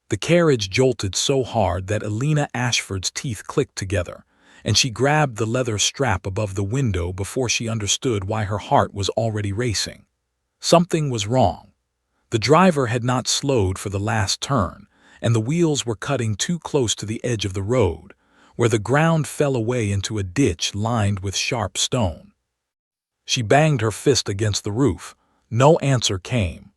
The carriage jolted so hard that Alina Ashford's teeth clicked together, and she grabbed the leather strap above the window before she understood why her heart was already racing. Something was wrong. The driver had not slowed for the last turn, and the wheels were cutting too close to the edge of the road, where the ground fell away into a ditch lined with sharp stone. She banged her fist against the roof. No answer came.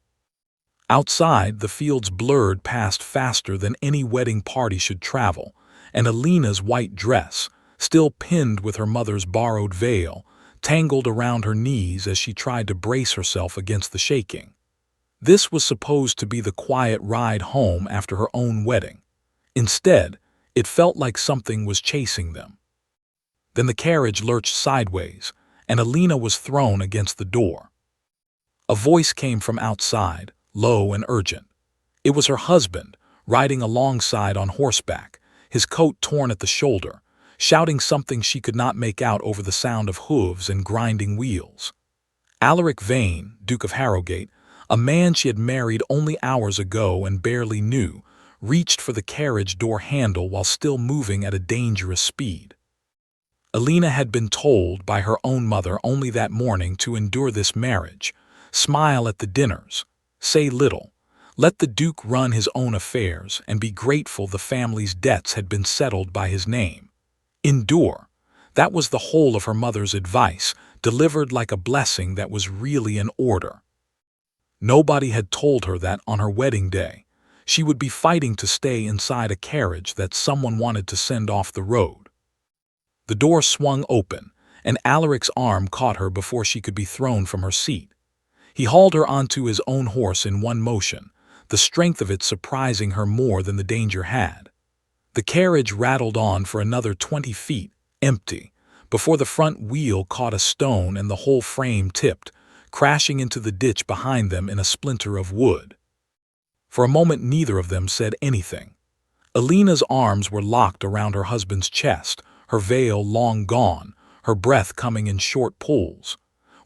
Outside, the fields blurred past faster than any wedding party should travel, and Alina's white dress, still pinned with her mother's borrowed veil, tangled around her knees as she tried to brace herself against the shaking. This was supposed to be the quiet ride home after her own wedding. Instead, it felt like something was chasing them. Then the carriage lurched sideways, and Alina was thrown against the door. A voice came from outside, low and urgent. It was her husband, riding alongside on horseback, his coat torn at the shoulder, shouting something she could not make out over the sound of hooves and grinding wheels. Alaric Vane, Duke of Harrogate, a man she had married only hours ago and barely knew, reached for the carriage door handle while still moving at a dangerous speed. Alina had been told by her own mother only that morning to endure this marriage, smile at the dinners, say little, let the Duke run his own affairs, and be grateful the family's debts had been settled by his name. Endure. That was the whole of her mother's advice, delivered like a blessing that was really an order. Nobody had told her that on her wedding day, she would be fighting to stay inside a carriage that someone wanted to send off the road. The door swung open, and Alaric's arm caught her before she could be thrown from her seat. He hauled her onto his own horse in one motion, the strength of it surprising her more than the danger had. The carriage rattled on for another 20 feet, empty, before the front wheel caught a stone and the whole frame tipped, crashing into the ditch behind them in a splinter of wood. For a moment neither of them said anything. Alina's arms were locked around her husband's chest, her veil long gone, her breath coming in short pulls.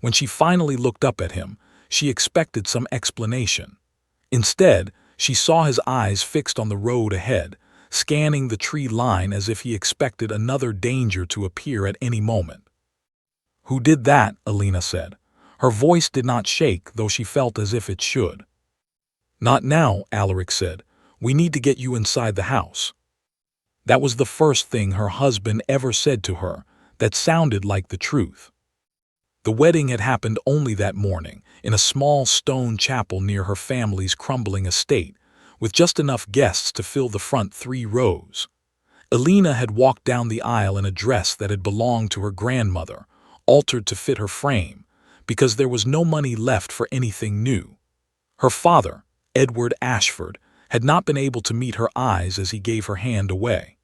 When she finally looked up at him, she expected some explanation. Instead, she saw his eyes fixed on the road ahead, scanning the tree line as if he expected another danger to appear at any moment. "Who did that?" Alina said. Her voice did not shake, though she felt as if it should. "Not now," Alaric said. "We need to get you inside the house." That was the first thing her husband ever said to her that sounded like the truth. The wedding had happened only that morning, in a small stone chapel near her family's crumbling estate, with just enough guests to fill the front 3 rows. Alina had walked down the aisle in a dress that had belonged to her grandmother, altered to fit her frame, because there was no money left for anything new. Her father, Edward Ashford, had not been able to meet her eyes as he gave her hand away.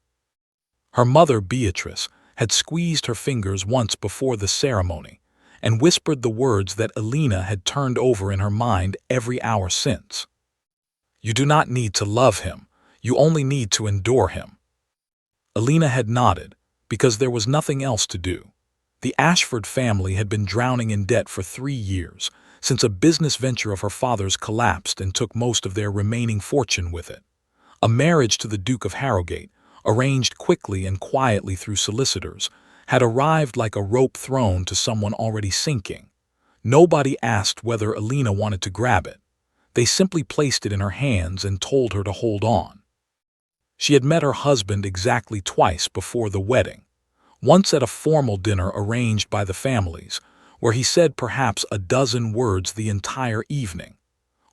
Her mother, Beatrice, had squeezed her fingers once before the ceremony and whispered the words that Alina had turned over in her mind every hour since. "You do not need to love him, you only need to endure him." Alina had nodded, because there was nothing else to do. The Ashford family had been drowning in debt for 3 years, since a business venture of her father's collapsed and took most of their remaining fortune with it. A marriage to the Duke of Harrogate, arranged quickly and quietly through solicitors, had arrived like a rope thrown to someone already sinking. Nobody asked whether Alina wanted to grab it. They simply placed it in her hands and told her to hold on. She had met her husband exactly twice before the wedding. Once at a formal dinner arranged by the families, where he said perhaps a dozen words the entire evening.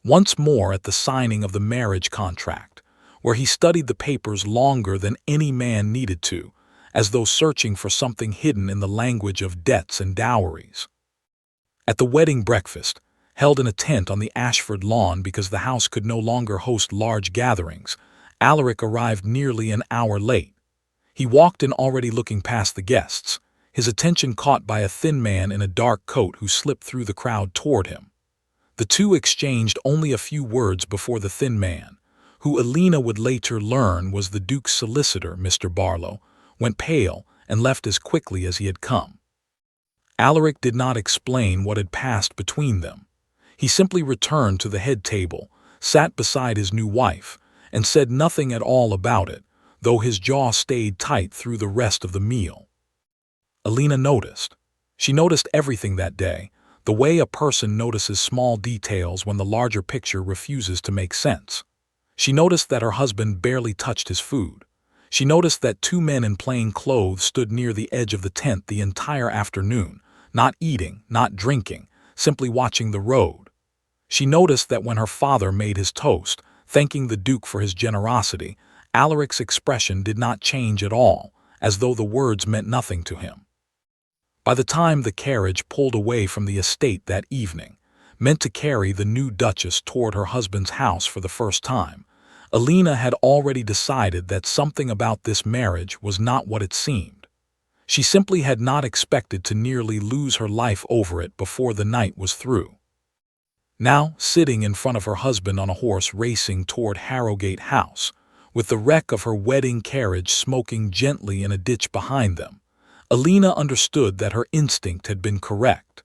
Once more at the signing of the marriage contract, where he studied the papers longer than any man needed to, as though searching for something hidden in the language of debts and dowries. At the wedding breakfast, held in a tent on the Ashford lawn because the house could no longer host large gatherings, Alaric arrived nearly an hour late. He walked in already looking past the guests, his attention caught by a thin man in a dark coat who slipped through the crowd toward him. The two exchanged only a few words before the thin man, who Alina would later learn was the Duke's solicitor, Mr. Barlow, went pale and left as quickly as he had come. Alaric did not explain what had passed between them. He simply returned to the head table, sat beside his new wife, and said nothing at all about it, though his jaw stayed tight through the rest of the meal. Alina noticed. She noticed everything that day, the way a person notices small details when the larger picture refuses to make sense. She noticed that her husband barely touched his food. She noticed that two men in plain clothes stood near the edge of the tent the entire afternoon, not eating, not drinking, simply watching the road. She noticed that when her father made his toast, thanking the Duke for his generosity, Alaric's expression did not change at all, as though the words meant nothing to him. By the time the carriage pulled away from the estate that evening, meant to carry the new Duchess toward her husband's house for the first time, Alina had already decided that something about this marriage was not what it seemed. She simply had not expected to nearly lose her life over it before the night was through. Now, sitting in front of her husband on a horse racing toward Harrogate House, with the wreck of her wedding carriage smoking gently in a ditch behind them, Alina understood that her instinct had been correct.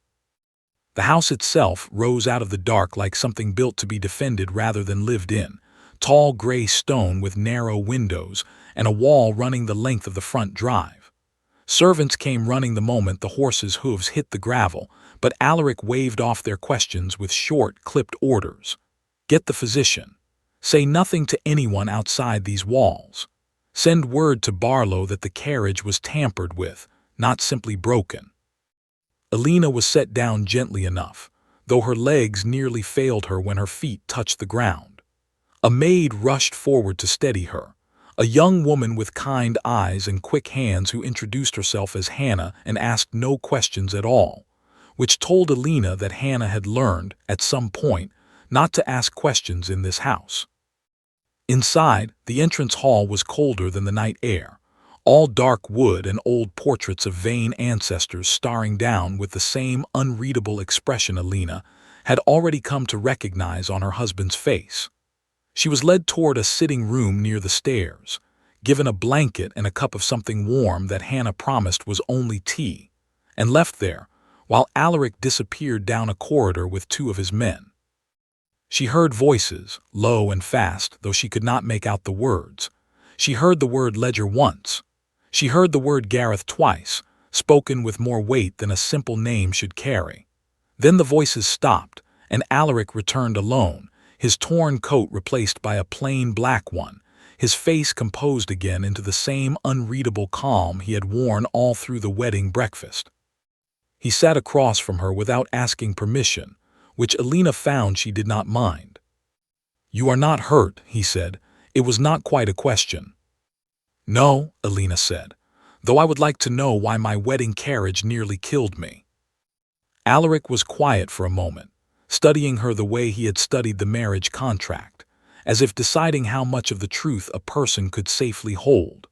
The house itself rose out of the dark like something built to be defended rather than lived in, tall gray stone with narrow windows and a wall running the length of the front drive. Servants came running the moment the horses' hooves hit the gravel, but Alaric waved off their questions with short, clipped orders. Get the physician. Say nothing to anyone outside these walls. Send word to Barlow that the carriage was tampered with, not simply broken. Alina was set down gently enough, though her legs nearly failed her when her feet touched the ground. A maid rushed forward to steady her, a young woman with kind eyes and quick hands who introduced herself as Hannah and asked no questions at all, which told Alina that Hannah had learned, at some point, not to ask questions in this house. Inside, the entrance hall was colder than the night air, all dark wood and old portraits of vain ancestors staring down with the same unreadable expression Alina had already come to recognize on her husband's face. She was led toward a sitting room near the stairs, given a blanket and a cup of something warm that Hannah promised was only tea, and left there, while Alaric disappeared down a corridor with two of his men. She heard voices, low and fast, though she could not make out the words. She heard the word Ledger once. She heard the word Gareth twice, spoken with more weight than a simple name should carry. Then the voices stopped, and Alaric returned alone, his torn coat replaced by a plain black one, his face composed again into the same unreadable calm he had worn all through the wedding breakfast. He sat across from her without asking permission, which Alina found she did not mind. "You are not hurt," he said. "It was not quite a question." "No," Alina said, "though I would like to know why my wedding carriage nearly killed me." Alaric was quiet for a moment, studying her the way he had studied the marriage contract, as if deciding how much of the truth a person could safely hold.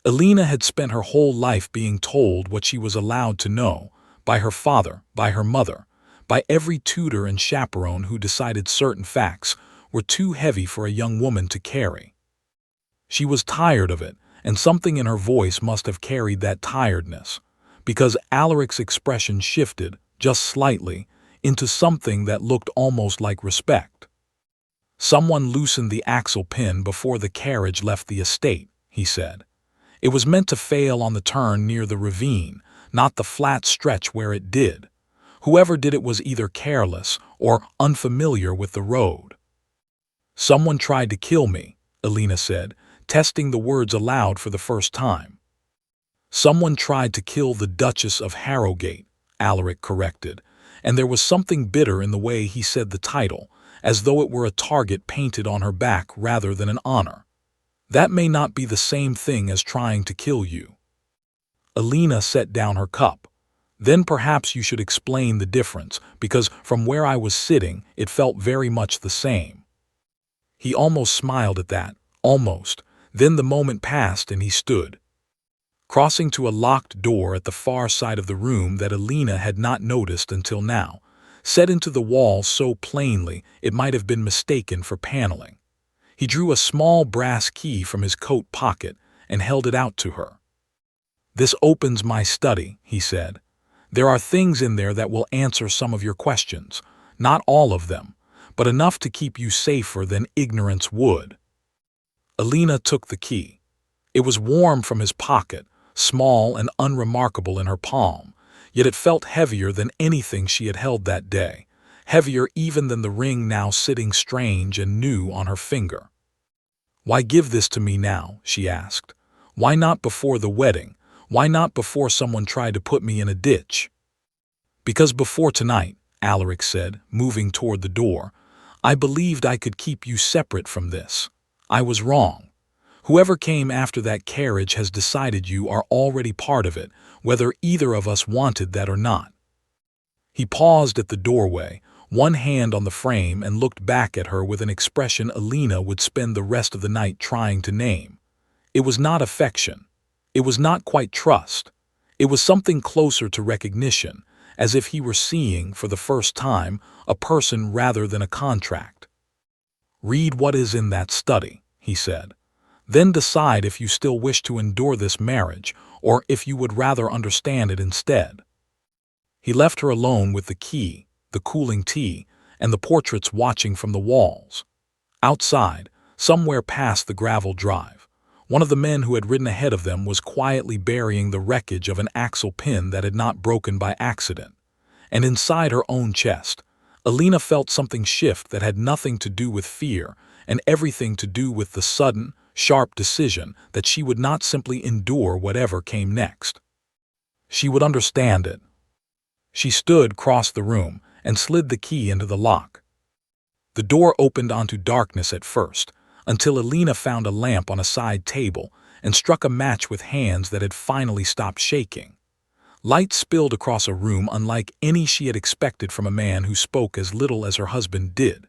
Alina had spent her whole life being told what she was allowed to know, by her father, by her mother, by every tutor and chaperone who decided certain facts were too heavy for a young woman to carry. She was tired of it, and something in her voice must have carried that tiredness, because Alaric's expression shifted, just slightly, into something that looked almost like respect. "Someone loosened the axle pin before the carriage left the estate," he said. "It was meant to fail on the turn near the ravine, not the flat stretch where it did. Whoever did it was either careless or unfamiliar with the road." "Someone tried to kill me," Alina said, testing the words aloud for the first time. "Someone tried to kill the Duchess of Harrogate," Alaric corrected, and there was something bitter in the way he said the title, as though it were a target painted on her back rather than an honor. "That may not be the same thing as trying to kill you." Alina set down her cup. "Then perhaps you should explain the difference, because from where I was sitting it felt very much the same." He almost smiled at that, almost. Then the moment passed and he stood, crossing to a locked door at the far side of the room that Alina had not noticed until now, set into the wall so plainly it might have been mistaken for paneling. He drew a small brass key from his coat pocket and held it out to her. "This opens my study," he said. "There are things in there that will answer some of your questions, not all of them, but enough to keep you safer than ignorance would." Alina took the key. It was warm from his pocket, small and unremarkable in her palm, yet it felt heavier than anything she had held that day, heavier even than the ring now sitting strange and new on her finger. "Why give this to me now?" she asked. "Why not before the wedding? Why not before someone tried to put me in a ditch?" "Because before tonight," Alaric said, moving toward the door, "I believed I could keep you separate from this. I was wrong. Whoever came after that carriage has decided you are already part of it, whether either of us wanted that or not." He paused at the doorway, one hand on the frame, and looked back at her with an expression Alina would spend the rest of the night trying to name. It was not affection. It was not quite trust. It was something closer to recognition, as if he were seeing, for the first time, a person rather than a contract. "Read what is in that study," he said. "Then decide if you still wish to endure this marriage, or if you would rather understand it instead." He left her alone with the key, the cooling tea, and the portraits watching from the walls. Outside, somewhere past the gravel drive, one of the men who had ridden ahead of them was quietly burying the wreckage of an axle pin that had not broken by accident. And inside her own chest, Alina felt something shift that had nothing to do with fear and everything to do with the sudden, sharp decision that she would not simply endure whatever came next. She would understand it. She stood across the room and slid the key into the lock. The door opened onto darkness at first, until Alina found a lamp on a side table and struck a match with hands that had finally stopped shaking. Light spilled across a room unlike any she had expected from a man who spoke as little as her husband did.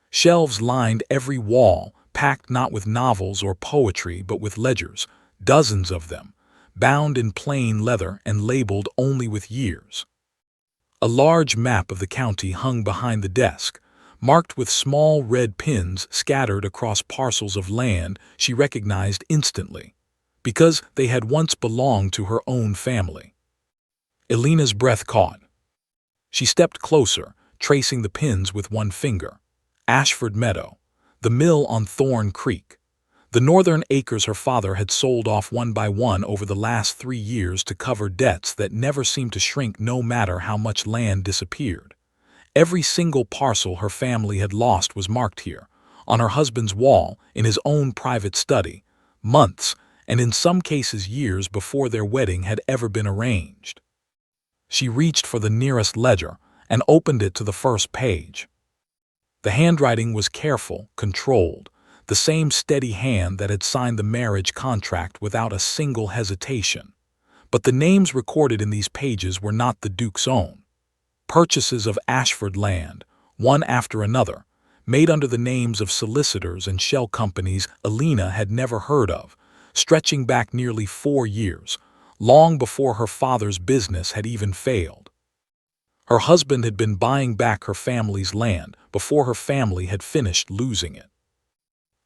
Shelves lined every wall, packed not with novels or poetry but with ledgers, dozens of them, bound in plain leather and labeled only with years. A large map of the county hung behind the desk, marked with small red pins scattered across parcels of land she recognized instantly, because they had once belonged to her own family. Alina's breath caught. She stepped closer, tracing the pins with one finger. Ashford Meadow, the mill on Thorn Creek, the northern acres her father had sold off one by one over the last 3 years to cover debts that never seemed to shrink no matter how much land disappeared. Every single parcel her family had lost was marked here, on her husband's wall, in his own private study, months, and in some cases years before their wedding had ever been arranged. She reached for the nearest ledger and opened it to the first page. The handwriting was careful, controlled, the same steady hand that had signed the marriage contract without a single hesitation. But the names recorded in these pages were not the Duke's own. Purchases of Ashford land, one after another, made under the names of solicitors and shell companies Alina had never heard of, stretching back nearly 4 years, long before her father's business had even failed. Her husband had been buying back her family's land before her family had finished losing it.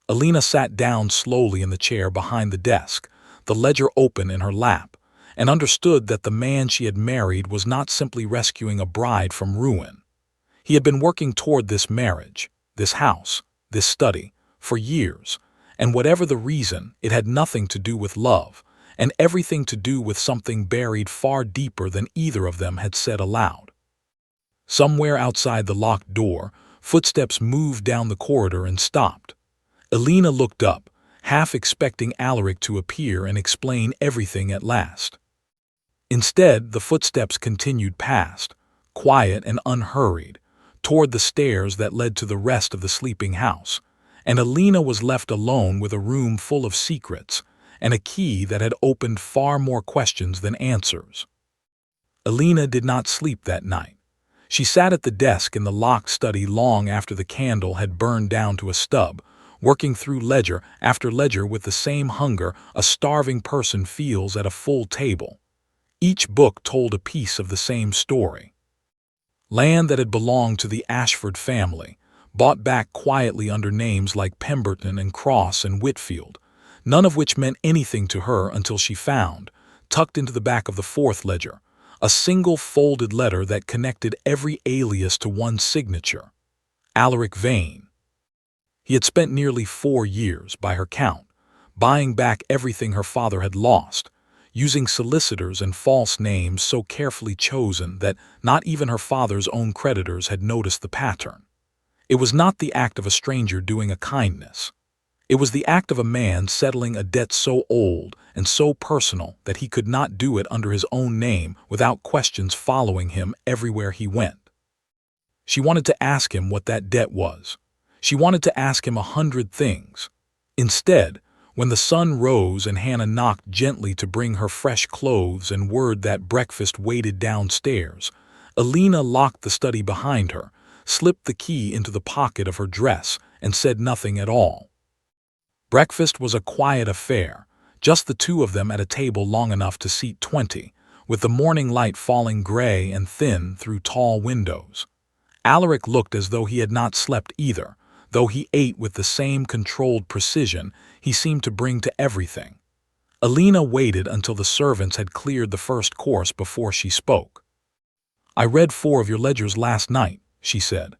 Alina sat down slowly in the chair behind the desk, the ledger open in her lap, and understood that the man she had married was not simply rescuing a bride from ruin. He had been working toward this marriage, this house, this study, for years, and whatever the reason, it had nothing to do with love, and everything to do with something buried far deeper than either of them had said aloud. Somewhere outside the locked door, footsteps moved down the corridor and stopped. Alina looked up, half expecting Alaric to appear and explain everything at last. Instead, the footsteps continued past, quiet and unhurried, toward the stairs that led to the rest of the sleeping house, and Alina was left alone with a room full of secrets and a key that had opened far more questions than answers. Alina did not sleep that night. She sat at the desk in the locked study long after the candle had burned down to a stub, working through ledger after ledger with the same hunger a starving person feels at a full table. Each book told a piece of the same story. Land that had belonged to the Ashford family, bought back quietly under names like Pemberton and Cross and Whitfield, none of which meant anything to her until she found, tucked into the back of the fourth ledger, a single folded letter that connected every alias to one signature: Alaric Vane. He had spent nearly 4 years, by her count, buying back everything her father had lost, using solicitors and false names so carefully chosen that not even her father's own creditors had noticed the pattern. It was not the act of a stranger doing a kindness. It was the act of a man settling a debt so old and so personal that he could not do it under his own name without questions following him everywhere he went. She wanted to ask him what that debt was. She wanted to ask him 100 things. Instead, when the sun rose and Hannah knocked gently to bring her fresh clothes and word that breakfast waited downstairs, Alina locked the study behind her, slipped the key into the pocket of her dress, and said nothing at all. Breakfast was a quiet affair, just the two of them at a table long enough to seat 20, with the morning light falling gray and thin through tall windows. Alaric looked as though he had not slept either, though he ate with the same controlled precision he seemed to bring to everything. Alina waited until the servants had cleared the first course before she spoke. "I read 4 of your ledgers last night," she said.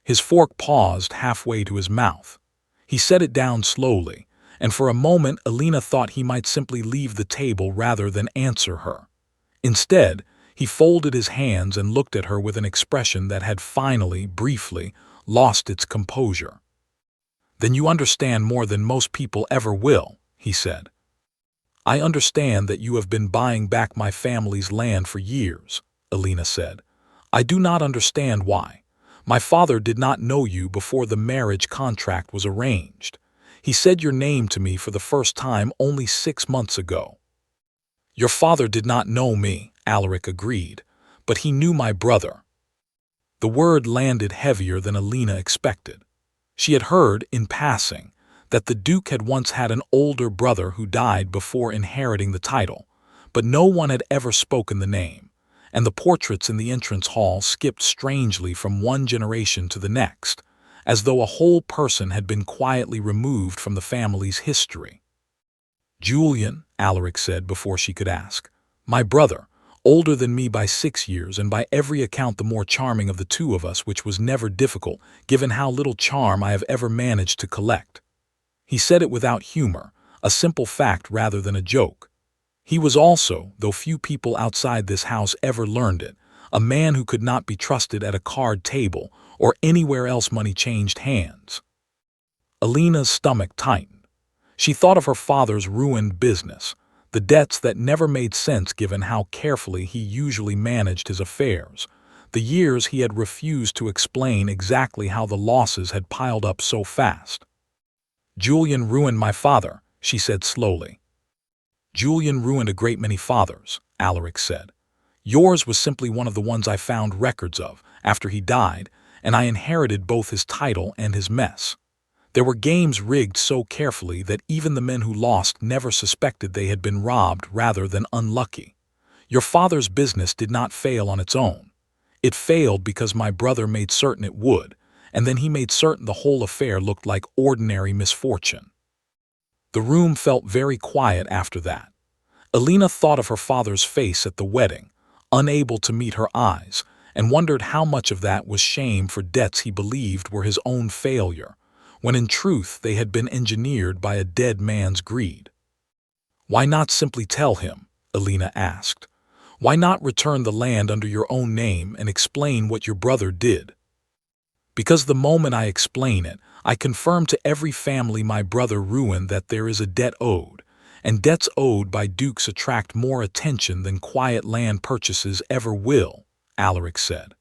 His fork paused halfway to his mouth. He set it down slowly, and for a moment Alina thought he might simply leave the table rather than answer her. Instead, he folded his hands and looked at her with an expression that had finally, briefly, lost its composure. "Then you understand more than most people ever will," he said. "I understand that you have been buying back my family's land for years," Alina said. "I do not understand why. My father did not know you before the marriage contract was arranged. He said your name to me for the first time only 6 months ago." "Your father did not know me," Alaric agreed, "but he knew my brother." The word landed heavier than Alina expected. She had heard, in passing, that the Duke had once had an older brother who died before inheriting the title, but no one had ever spoken the name, and the portraits in the entrance hall skipped strangely from one generation to the next, as though a whole person had been quietly removed from the family's history. "Julian," Alaric said before she could ask. "My brother, older than me by 6 years and by every account the more charming of the two of us, which was never difficult, given how little charm I have ever managed to collect." He said it without humor, a simple fact rather than a joke. He was also, though few people outside this house ever learned it, a man who could not be trusted at a card table or anywhere else money changed hands. Alina's stomach tightened. She thought of her father's ruined business, the debts that never made sense given how carefully he usually managed his affairs, the years he had refused to explain exactly how the losses had piled up so fast. "Julian ruined my father," she said slowly. "Julian ruined a great many fathers," Alaric said. "Yours was simply one of the ones I found records of after he died, and I inherited both his title and his mess. There were games rigged so carefully that even the men who lost never suspected they had been robbed rather than unlucky. Your father's business did not fail on its own. It failed because my brother made certain it would, and then he made certain the whole affair looked like ordinary misfortune." The room felt very quiet after that. Alina thought of her father's face at the wedding, unable to meet her eyes, and wondered how much of that was shame for debts he believed were his own failure, when in truth they had been engineered by a dead man's greed. "Why not simply tell him?" Alina asked. "Why not return the land under your own name and explain what your brother did?" "Because the moment I explain it, I confirm to every family my brother ruined that there is a debt owed, and debts owed by dukes attract more attention than quiet land purchases ever will," Alaric said.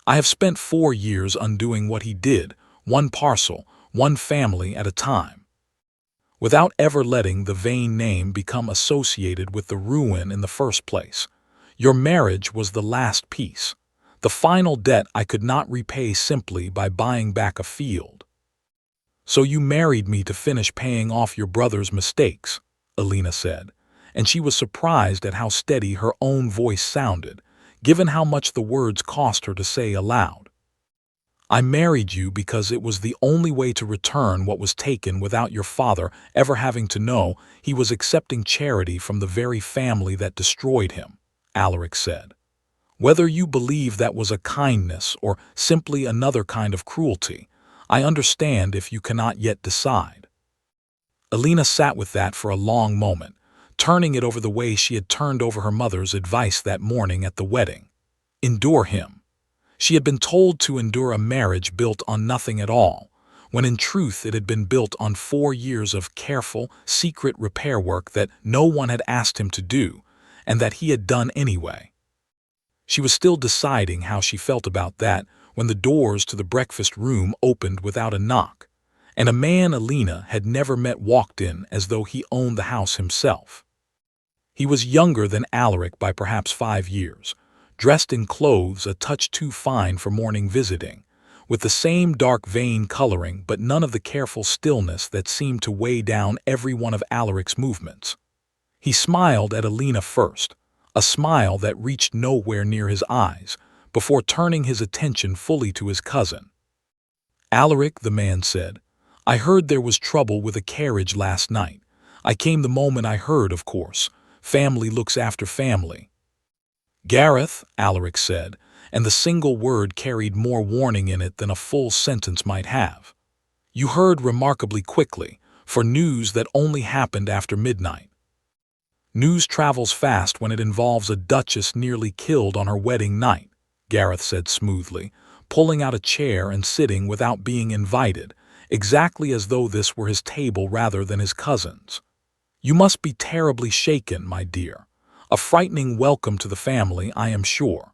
"I have spent 4 years undoing what he did, one parcel, one family at a time, without ever letting the vain name become associated with the ruin in the first place. Your marriage was the last piece, the final debt I could not repay simply by buying back a field." "So you married me to finish paying off your brother's mistakes," Alina said, and she was surprised at how steady her own voice sounded, given how much the words cost her to say aloud. "I married you because it was the only way to return what was taken without your father ever having to know he was accepting charity from the very family that destroyed him," Alaric said. "Whether you believe that was a kindness or simply another kind of cruelty, I understand if you cannot yet decide." Alina sat with that for a long moment, turning it over the way she had turned over her mother's advice that morning at the wedding. Endure him. She had been told to endure a marriage built on nothing at all, when in truth it had been built on 4 years of careful, secret repair work that no one had asked him to do, and that he had done anyway. She was still deciding how she felt about that when the doors to the breakfast room opened without a knock, and a man Alina had never met walked in as though he owned the house himself. He was younger than Alaric by perhaps 5 years, dressed in clothes a touch too fine for morning visiting, with the same dark vein coloring but none of the careful stillness that seemed to weigh down every one of Alaric's movements. He smiled at Alina first, a smile that reached nowhere near his eyes, before turning his attention fully to his cousin. "Alaric," the man said, "I heard there was trouble with a carriage last night. I came the moment I heard, of course. Family looks after family." "Gareth," Alaric said, and the single word carried more warning in it than a full sentence might have. "You heard remarkably quickly, for news that only happened after midnight." "News travels fast when it involves a duchess nearly killed on her wedding night," Gareth said smoothly, pulling out a chair and sitting without being invited, exactly as though this were his table rather than his cousin's. "You must be terribly shaken, my dear. A frightening welcome to the family, I am sure."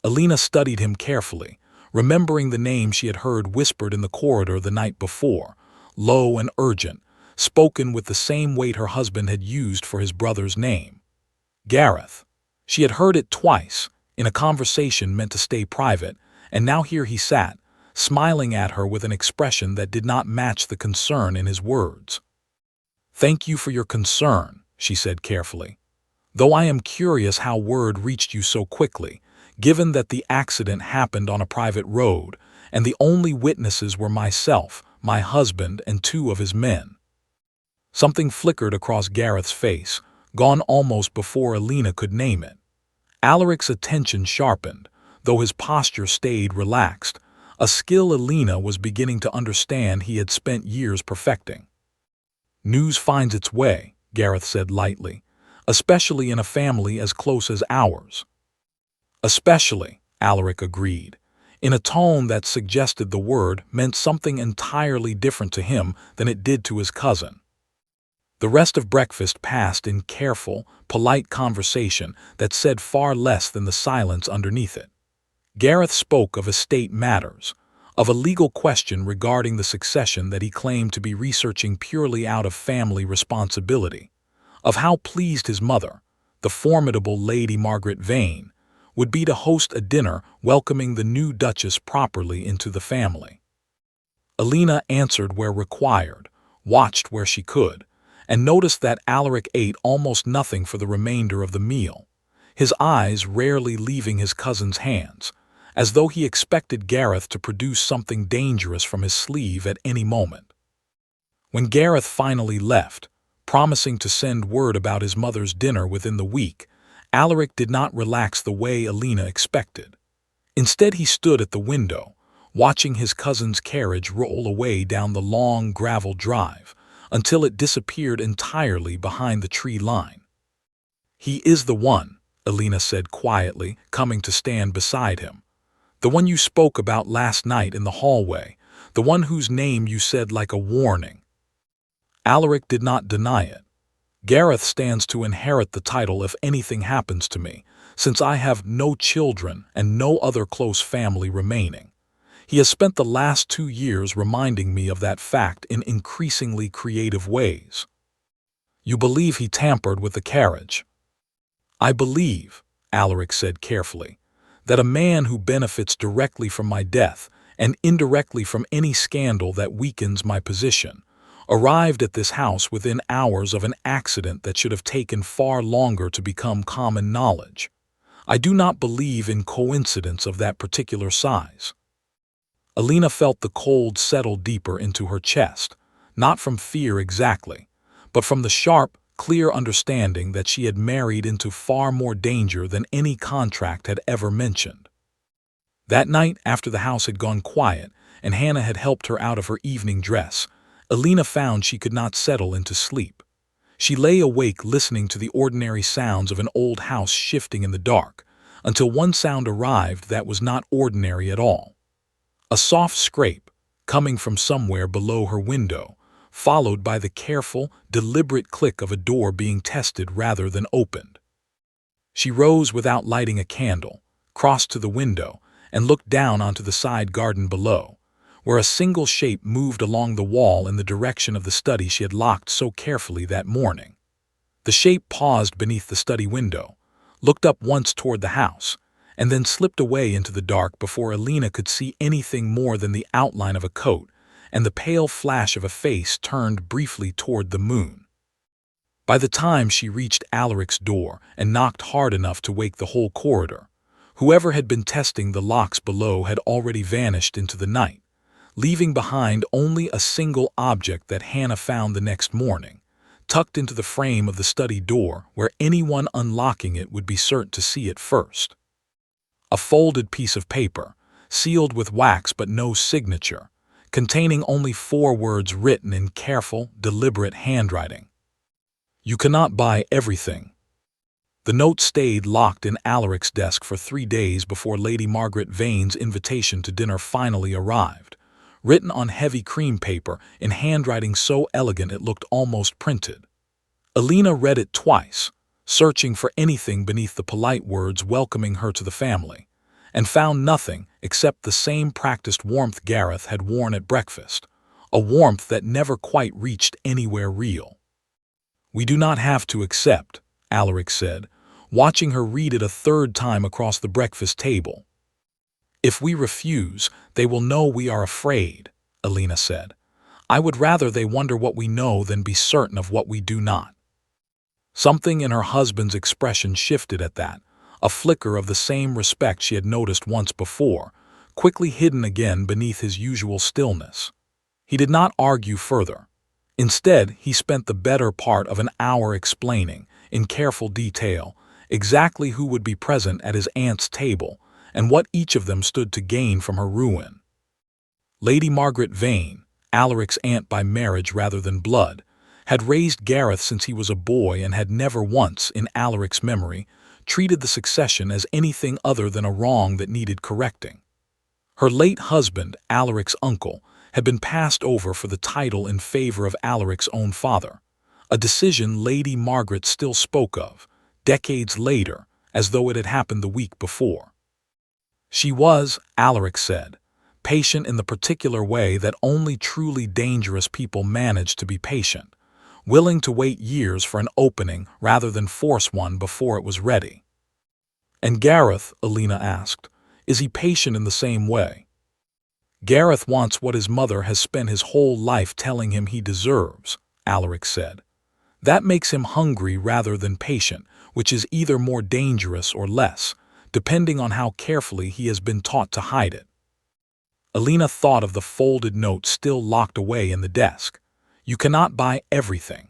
Alina studied him carefully, remembering the name she had heard whispered in the corridor the night before, low and urgent, spoken with the same weight her husband had used for his brother's name. Gareth. She had heard it twice, in a conversation meant to stay private, and now here he sat, smiling at her with an expression that did not match the concern in his words. "Thank you for your concern," she said carefully. "Though I am curious how word reached you so quickly, given that the accident happened on a private road, and the only witnesses were myself, my husband, and 2 of his men." Something flickered across Gareth's face, gone almost before Alina could name it. Alaric's attention sharpened, though his posture stayed relaxed, a skill Alina was beginning to understand he had spent years perfecting. "News finds its way," Gareth said lightly, "especially in a family as close as ours." "Especially," Alaric agreed, in a tone that suggested the word meant something entirely different to him than it did to his cousin. The rest of breakfast passed in careful, polite conversation that said far less than the silence underneath it. Gareth spoke of estate matters, of a legal question regarding the succession that he claimed to be researching purely out of family responsibility, of how pleased his mother, the formidable Lady Margaret Vane, would be to host a dinner welcoming the new Duchess properly into the family. Alina answered where required, watched where she could, and noticed that Alaric ate almost nothing for the remainder of the meal, his eyes rarely leaving his cousin's hands, as though he expected Gareth to produce something dangerous from his sleeve at any moment. When Gareth finally left, promising to send word about his mother's dinner within the week, Alaric did not relax the way Alina expected. Instead, he stood at the window, watching his cousin's carriage roll away down the long gravel drive, until it disappeared entirely behind the tree line. "He is the one," Alina said quietly, coming to stand beside him. "The one you spoke about last night in the hallway, the one whose name you said like a warning." Alaric did not deny it. "Gareth stands to inherit the title if anything happens to me, since I have no children and no other close family remaining. He has spent the last 2 years reminding me of that fact in increasingly creative ways." "You believe he tampered with the carriage?" "I believe," Alaric said carefully, "that a man who benefits directly from my death and indirectly from any scandal that weakens my position arrived at this house within hours of an accident that should have taken far longer to become common knowledge. I do not believe in coincidence of that particular size." Alina felt the cold settle deeper into her chest, not from fear exactly, but from the sharp, clear understanding that she had married into far more danger than any contract had ever mentioned. That night, after the house had gone quiet, and Hannah had helped her out of her evening dress, Alina found she could not settle into sleep. She lay awake listening to the ordinary sounds of an old house shifting in the dark, until one sound arrived that was not ordinary at all. A soft scrape, coming from somewhere below her window, followed by the careful, deliberate click of a door being tested rather than opened. She rose without lighting a candle, crossed to the window, and looked down onto the side garden below, where a single shape moved along the wall in the direction of the study she had locked so carefully that morning. The shape paused beneath the study window, looked up once toward the house, and then slipped away into the dark before Alina could see anything more than the outline of a coat and the pale flash of a face turned briefly toward the moon. By the time she reached Alaric's door and knocked hard enough to wake the whole corridor, whoever had been testing the locks below had already vanished into the night, leaving behind only a single object that Hannah found the next morning, tucked into the frame of the study door where anyone unlocking it would be certain to see it first. A folded piece of paper, sealed with wax but no signature, containing only 4 words written in careful, deliberate handwriting. "You cannot buy everything." The note stayed locked in Alaric's desk for 3 days before Lady Margaret Vane's invitation to dinner finally arrived, written on heavy cream paper in handwriting so elegant it looked almost printed. Alina read it twice, searching for anything beneath the polite words welcoming her to the family, and found nothing except the same practiced warmth Gareth had worn at breakfast, a warmth that never quite reached anywhere real. "We do not have to accept," Alaric said, watching her read it a third time across the breakfast table. "If we refuse, they will know we are afraid," Alina said. "I would rather they wonder what we know than be certain of what we do not." Something in her husband's expression shifted at that, a flicker of the same respect she had noticed once before, quickly hidden again beneath his usual stillness. He did not argue further. Instead, he spent the better part of an hour explaining, in careful detail, exactly who would be present at his aunt's table and what each of them stood to gain from her ruin. Lady Margaret Vane, Alaric's aunt by marriage rather than blood, had raised Gareth since he was a boy and had never once, in Alaric's memory, treated the succession as anything other than a wrong that needed correcting. Her late husband, Alaric's uncle, had been passed over for the title in favor of Alaric's own father, a decision Lady Margaret still spoke of, decades later, as though it had happened the week before. She was, Alaric said, patient in the particular way that only truly dangerous people manage to be patient, willing to wait years for an opening rather than force one before it was ready. "And Gareth," Alina asked, "is he patient in the same way?" "Gareth wants what his mother has spent his whole life telling him he deserves," Alaric said. "That makes him hungry rather than patient, which is either more dangerous or less, depending on how carefully he has been taught to hide it." Alina thought of the folded note still locked away in the desk. "You cannot buy everything."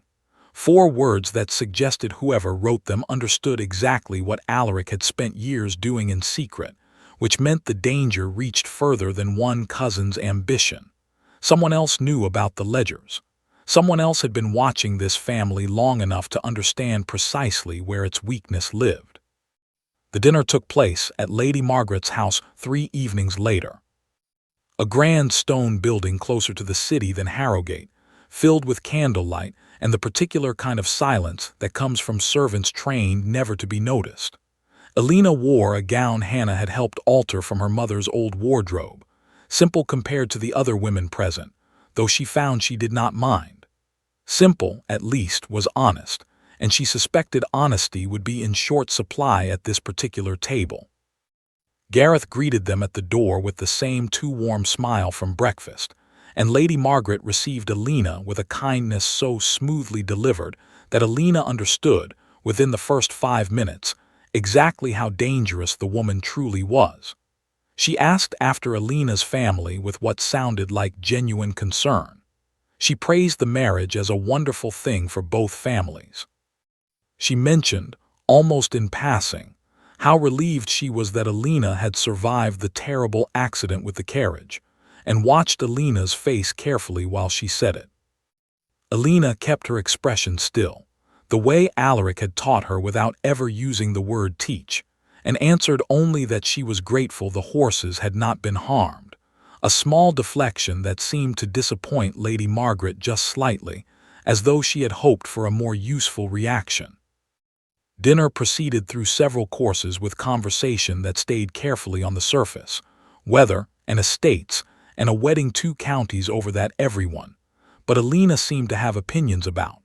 4 words that suggested whoever wrote them understood exactly what Alaric had spent years doing in secret, which meant the danger reached further than one cousin's ambition. Someone else knew about the ledgers. Someone else had been watching this family long enough to understand precisely where its weakness lived. The dinner took place at Lady Margaret's house 3 evenings later. A grand stone building closer to the city than Harrogate, filled with candlelight and the particular kind of silence that comes from servants trained never to be noticed. Alina wore a gown Hannah had helped alter from her mother's old wardrobe, simple compared to the other women present, though she found she did not mind. Simple, at least, was honest, and she suspected honesty would be in short supply at this particular table. Gareth greeted them at the door with the same too-warm smile from breakfast, and Lady Margaret received Alina with a kindness so smoothly delivered that Alina understood, within the first 5 minutes, exactly how dangerous the woman truly was. She asked after Alina's family with what sounded like genuine concern. She praised the marriage as a wonderful thing for both families. She mentioned, almost in passing, how relieved she was that Alina had survived the terrible accident with the carriage, and watched Alina's face carefully while she said it. Alina kept her expression still, the way Alaric had taught her without ever using the word teach, and answered only that she was grateful the horses had not been harmed, a small deflection that seemed to disappoint Lady Margaret just slightly, as though she had hoped for a more useful reaction. Dinner proceeded through several courses with conversation that stayed carefully on the surface, weather and estates, and a wedding 2 counties over that everyone, but Alina seemed to have opinions about.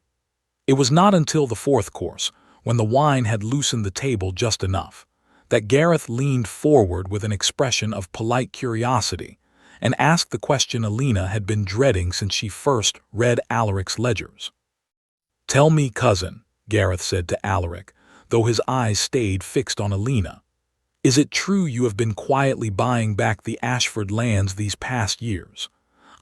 It was not until the 4th course, when the wine had loosened the table just enough, that Gareth leaned forward with an expression of polite curiosity and asked the question Alina had been dreading since she first read Alaric's ledgers. "Tell me, cousin," Gareth said to Alaric, though his eyes stayed fixed on Alina, "is it true you have been quietly buying back the Ashford lands these past years?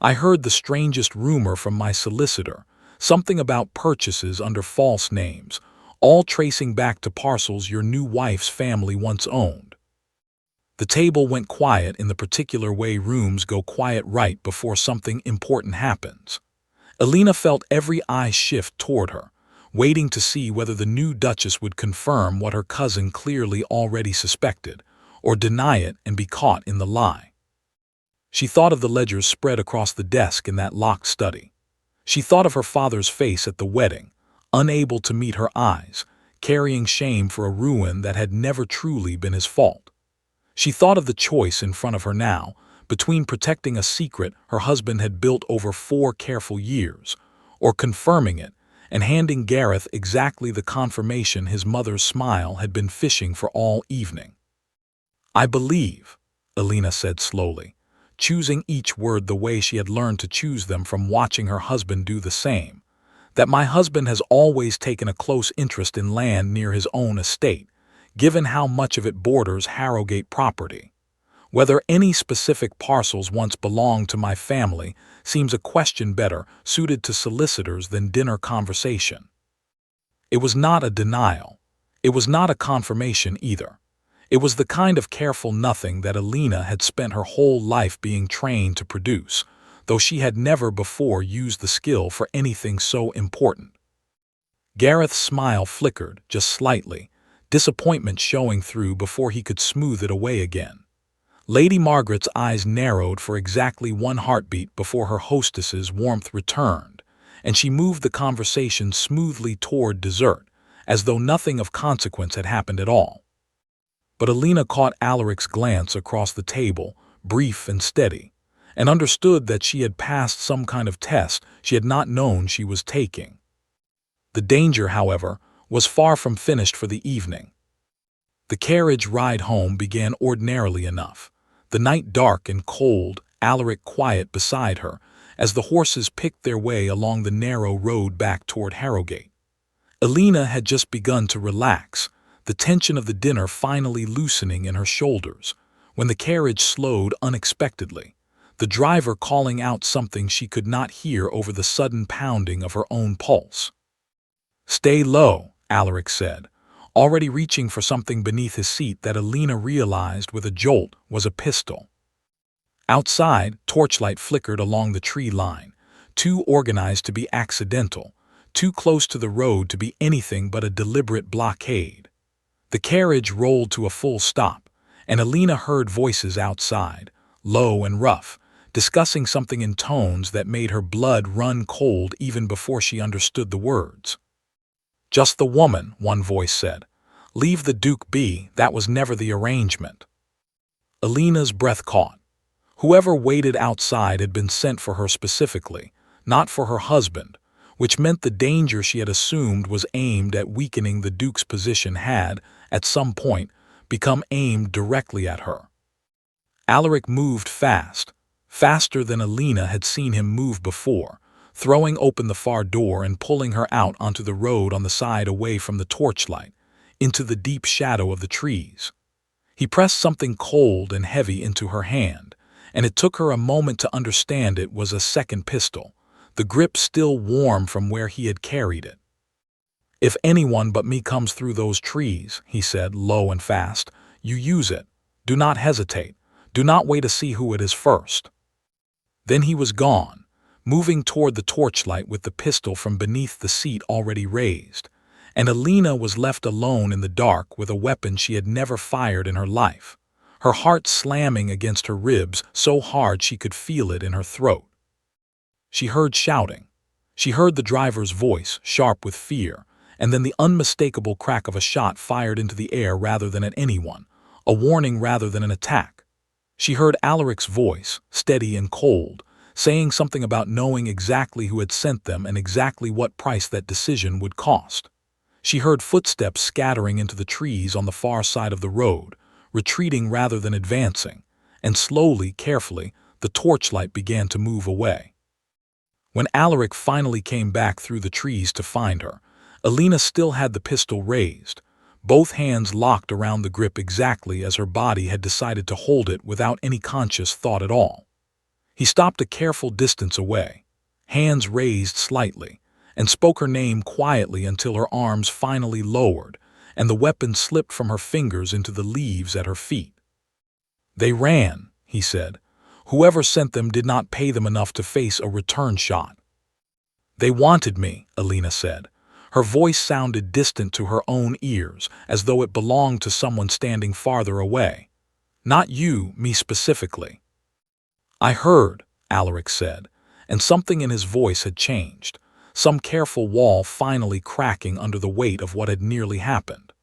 I heard the strangest rumor from my solicitor, something about purchases under false names, all tracing back to parcels your new wife's family once owned." The table went quiet in the particular way rooms go quiet right before something important happens. Alina felt every eye shift toward her, waiting to see whether the new Duchess would confirm what her cousin clearly already suspected, or deny it and be caught in the lie. She thought of the ledgers spread across the desk in that locked study. She thought of her father's face at the wedding, unable to meet her eyes, carrying shame for a ruin that had never truly been his fault. She thought of the choice in front of her now, between protecting a secret her husband had built over 4 careful years, or confirming it and handing Gareth exactly the confirmation his mother's smile had been fishing for all evening. "I believe," Alina said slowly, choosing each word the way she had learned to choose them from watching her husband do the same, "that my husband has always taken a close interest in land near his own estate, given how much of it borders Harrogate property. Whether any specific parcels once belonged to my family seems a question better suited to solicitors than dinner conversation." It was not a denial. It was not a confirmation either. It was the kind of careful nothing that Alina had spent her whole life being trained to produce, though she had never before used the skill for anything so important. Gareth's smile flickered just slightly, disappointment showing through before he could smooth it away again. Lady Margaret's eyes narrowed for exactly 1 heartbeat before her hostess's warmth returned, and she moved the conversation smoothly toward dessert, as though nothing of consequence had happened at all. But Alina caught Alaric's glance across the table, brief and steady, and understood that she had passed some kind of test she had not known she was taking. The danger, however, was far from finished for the evening. The carriage ride home began ordinarily enough, the night dark and cold, Alaric quiet beside her, as the horses picked their way along the narrow road back toward Harrogate. Alina had just begun to relax, the tension of the dinner finally loosening in her shoulders, when the carriage slowed unexpectedly, the driver calling out something she could not hear over the sudden pounding of her own pulse. "Stay low," Alaric said, already reaching for something beneath his seat that Alina realized with a jolt was a pistol. Outside, torchlight flickered along the tree line, too organized to be accidental, too close to the road to be anything but a deliberate blockade. The carriage rolled to a full stop, and Alina heard voices outside, low and rough, discussing something in tones that made her blood run cold even before she understood the words. "Just the woman," one voice said. "Leave the Duke be, that was never the arrangement." Alina's breath caught. Whoever waited outside had been sent for her specifically, not for her husband, which meant the danger she had assumed was aimed at weakening the Duke's position had, at some point, become aimed directly at her. Alaric moved fast, faster than Alina had seen him move before, throwing open the far door and pulling her out onto the road on the side away from the torchlight, into the deep shadow of the trees. He pressed something cold and heavy into her hand, and it took her a moment to understand it was a second pistol, the grip still warm from where he had carried it. "If anyone but me comes through those trees," he said, low and fast, "you use it. Do not hesitate. Do not wait to see who it is first." Then he was gone, moving toward the torchlight with the pistol from beneath the seat already raised, and Alina was left alone in the dark with a weapon she had never fired in her life, her heart slamming against her ribs so hard she could feel it in her throat. She heard shouting. She heard the driver's voice, sharp with fear, and then the unmistakable crack of a shot fired into the air rather than at anyone, a warning rather than an attack. She heard Alaric's voice, steady and cold, saying something about knowing exactly who had sent them and exactly what price that decision would cost. She heard footsteps scattering into the trees on the far side of the road, retreating rather than advancing, and slowly, carefully, the torchlight began to move away. When Alaric finally came back through the trees to find her, Alina still had the pistol raised, both hands locked around the grip exactly as her body had decided to hold it without any conscious thought at all. He stopped a careful distance away, hands raised slightly, and spoke her name quietly until her arms finally lowered and the weapon slipped from her fingers into the leaves at her feet. "They ran," he said. "Whoever sent them did not pay them enough to face a return shot." "They wanted me," Alina said. Her voice sounded distant to her own ears, as though it belonged to someone standing farther away. "Not you, me specifically." "I heard," Alaric said, and something in his voice had changed, some careful wall finally cracking under the weight of what had nearly happened.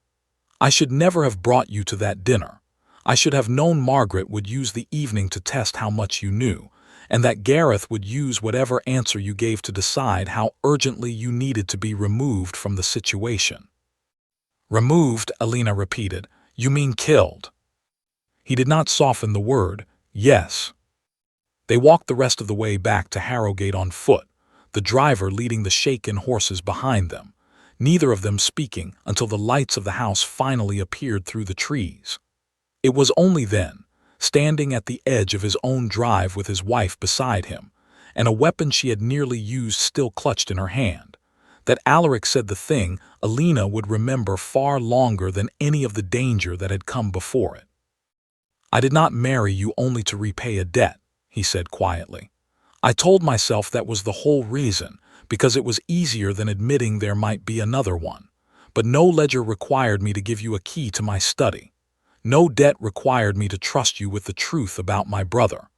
"I should never have brought you to that dinner. I should have known Margaret would use the evening to test how much you knew, and that Gareth would use whatever answer you gave to decide how urgently you needed to be removed from the situation." "Removed," Alina repeated. "You mean killed?" He did not soften the word. "Yes." They walked the rest of the way back to Harrogate on foot, the driver leading the shaken horses behind them, neither of them speaking until the lights of the house finally appeared through the trees. It was only then, standing at the edge of his own drive with his wife beside him, and a weapon she had nearly used still clutched in her hand, that Alaric said the thing Alina would remember far longer than any of the danger that had come before it. "I did not marry you only to repay a debt," he said quietly. "I told myself that was the whole reason, because it was easier than admitting there might be another one. But no ledger required me to give you a key to my study. No debt required me to trust you with the truth about my brother.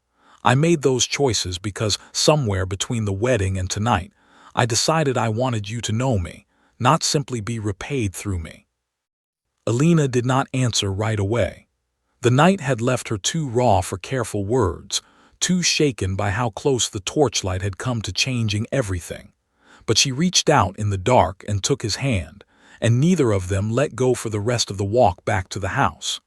I made those choices because somewhere between the wedding and tonight, I decided I wanted you to know me, not simply be repaid through me." Alina did not answer right away. The night had left her too raw for careful words, too shaken by how close the torchlight had come to changing everything. But she reached out in the dark and took his hand, and neither of them let go for the rest of the walk back to the house.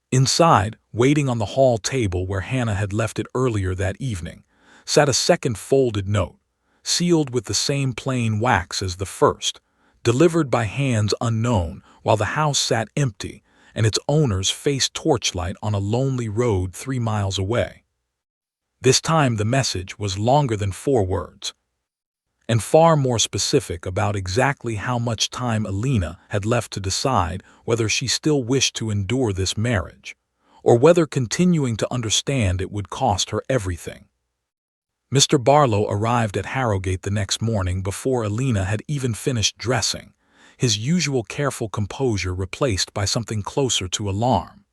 Inside, waiting on the hall table where Hannah had left it earlier that evening, sat a second folded note, sealed with the same plain wax as the first, delivered by hands unknown while the house sat empty and its owners faced torchlight on a lonely road 3 miles away. This time the message was longer than 4 words, and far more specific about exactly how much time Alina had left to decide whether she still wished to endure this marriage, or whether continuing to understand it would cost her everything. Mr. Barlow arrived at Harrogate the next morning before Alina had even finished dressing, his usual careful composure replaced by something closer to alarm.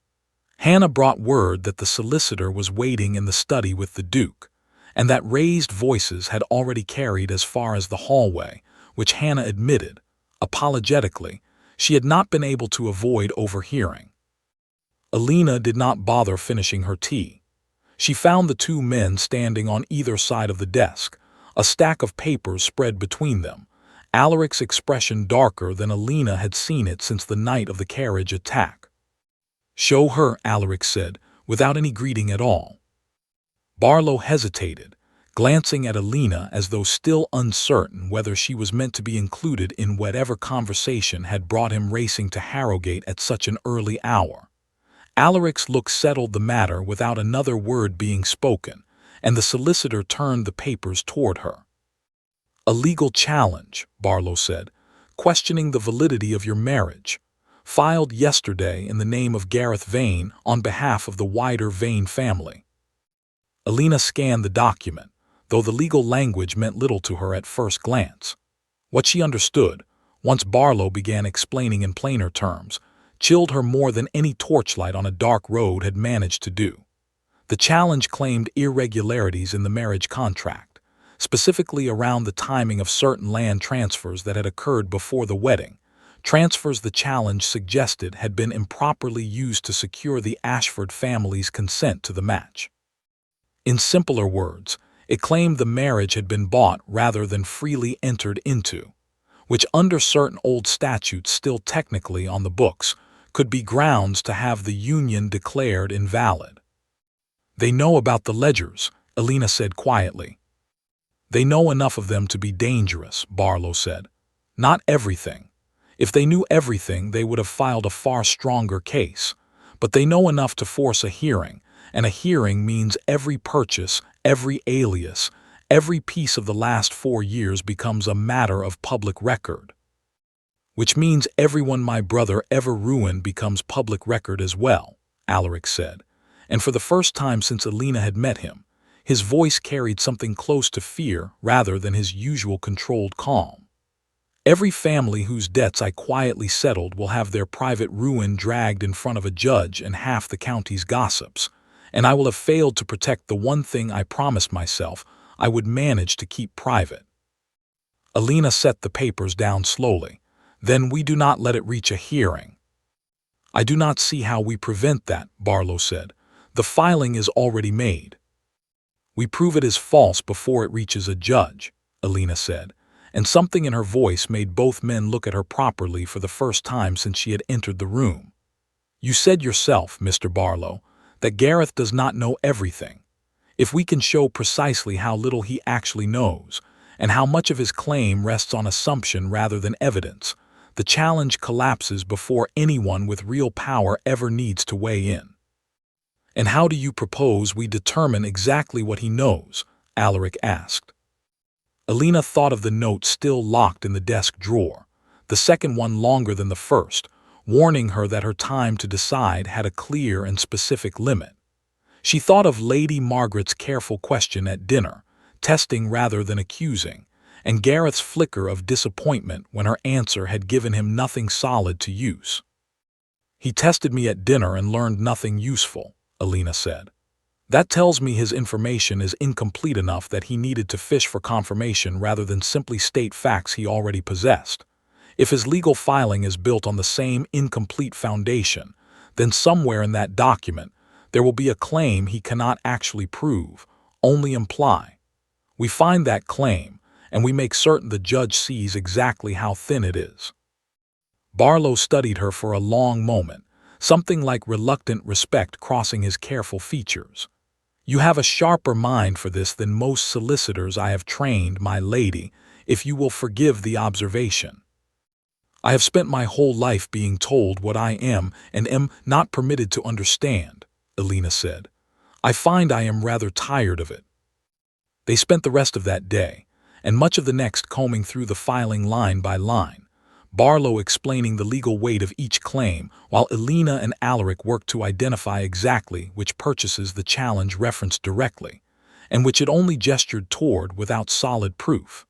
Hannah brought word that the solicitor was waiting in the study with the Duke, and that raised voices had already carried as far as the hallway, which Hannah admitted, apologetically, she had not been able to avoid overhearing. Alina did not bother finishing her tea. She found the 2 men standing on either side of the desk, a stack of papers spread between them, Alaric's expression darker than Alina had seen it since the night of the carriage attack. "Show her," Alaric said, without any greeting at all. Barlow hesitated, glancing at Alina as though still uncertain whether she was meant to be included in whatever conversation had brought him racing to Harrogate at such an early hour. Alaric's look settled the matter without another word being spoken, and the solicitor turned the papers toward her. "A legal challenge," Barlow said, "questioning the validity of your marriage, filed yesterday in the name of Gareth Vane on behalf of the wider Vane family." Alina scanned the document, though the legal language meant little to her at first glance. What she understood, once Barlow began explaining in plainer terms, chilled her more than any torchlight on a dark road had managed to do. The challenge claimed irregularities in the marriage contract, specifically around the timing of certain land transfers that had occurred before the wedding, transfers the challenge suggested had been improperly used to secure the Ashford family's consent to the match. In simpler words, it claimed the marriage had been bought rather than freely entered into, which under certain old statutes still technically on the books, could be grounds to have the union declared invalid. "They know about the ledgers," Alina said quietly. "They know enough of them to be dangerous," Barlow said. "Not everything. If they knew everything, they would have filed a far stronger case. But they know enough to force a hearing, and a hearing means every purchase, every alias, every piece of the last 4 years becomes a matter of public record. Which means everyone my brother ever ruined becomes public record as well," Alaric said, and for the first time since Alina had met him, his voice carried something close to fear rather than his usual controlled calm. "Every family whose debts I quietly settled will have their private ruin dragged in front of a judge and half the county's gossips, and I will have failed to protect the one thing I promised myself I would manage to keep private." Alina set the papers down slowly. "Then we do not let it reach a hearing." "I do not see how we prevent that," Barlow said. "The filing is already made." "We prove it is false before it reaches a judge," Alina said, and something in her voice made both men look at her properly for the first time since she had entered the room. "You said yourself, Mr. Barlow, that Gareth does not know everything. If we can show precisely how little he actually knows, and how much of his claim rests on assumption rather than evidence, the challenge collapses before anyone with real power ever needs to weigh in." "And how do you propose we determine exactly what he knows?" Alaric asked. Alina thought of the note still locked in the desk drawer, the second one longer than the first, warning her that her time to decide had a clear and specific limit. She thought of Lady Margaret's careful question at dinner, testing rather than accusing, and Gareth's flicker of disappointment when her answer had given him nothing solid to use. "He tested me at dinner and learned nothing useful," Alina said. "That tells me his information is incomplete enough that he needed to fish for confirmation rather than simply state facts he already possessed. If his legal filing is built on the same incomplete foundation, then somewhere in that document there will be a claim he cannot actually prove, only imply. We find that claim, and we make certain the judge sees exactly how thin it is." Barlow studied her for a long moment, something like reluctant respect crossing his careful features. "You have a sharper mind for this than most solicitors I have trained, my lady, if you will forgive the observation." "I have spent my whole life being told what I am and am not permitted to understand," Alina said. "I find I am rather tired of it." They spent the rest of that day, and much of the next combing through the filing line by line, Barlow explaining the legal weight of each claim, while Alina and Alaric worked to identify exactly which purchases the challenge referenced directly, and which it only gestured toward without solid proof.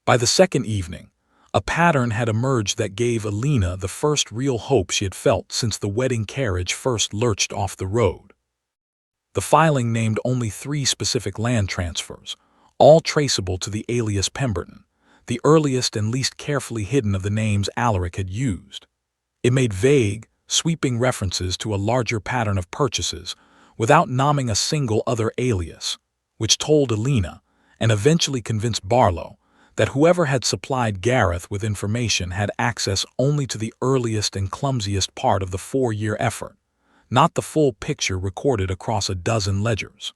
By the second evening, a pattern had emerged that gave Alina the first real hope she had felt since the wedding carriage first lurched off the road. The filing named only 3 specific land transfers, all traceable to the alias Pemberton, the earliest and least carefully hidden of the names Alaric had used. It made vague, sweeping references to a larger pattern of purchases without naming a single other alias, which told Alina, and eventually convinced Barlow, that whoever had supplied Gareth with information had access only to the earliest and clumsiest part of the 4-year effort, not the full picture recorded across a dozen ledgers.